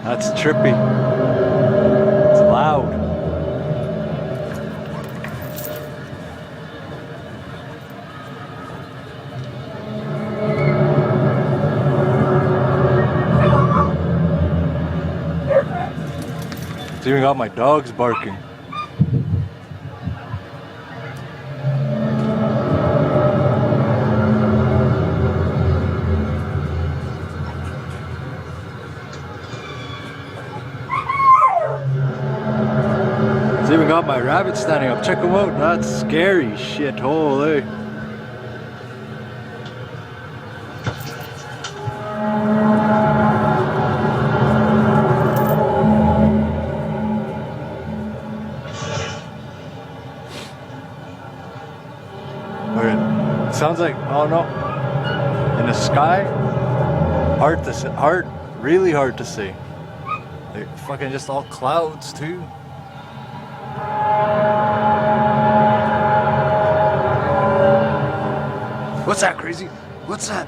That's trippy. It's loud. It's even got my dogs barking. It's even got my rabbit standing up. Check them out. That's scary shit. Holy. Okay. Sounds like, oh no. In the sky, hard to see, really hard to see. Like fucking just all clouds too. What's that, crazy? What's that?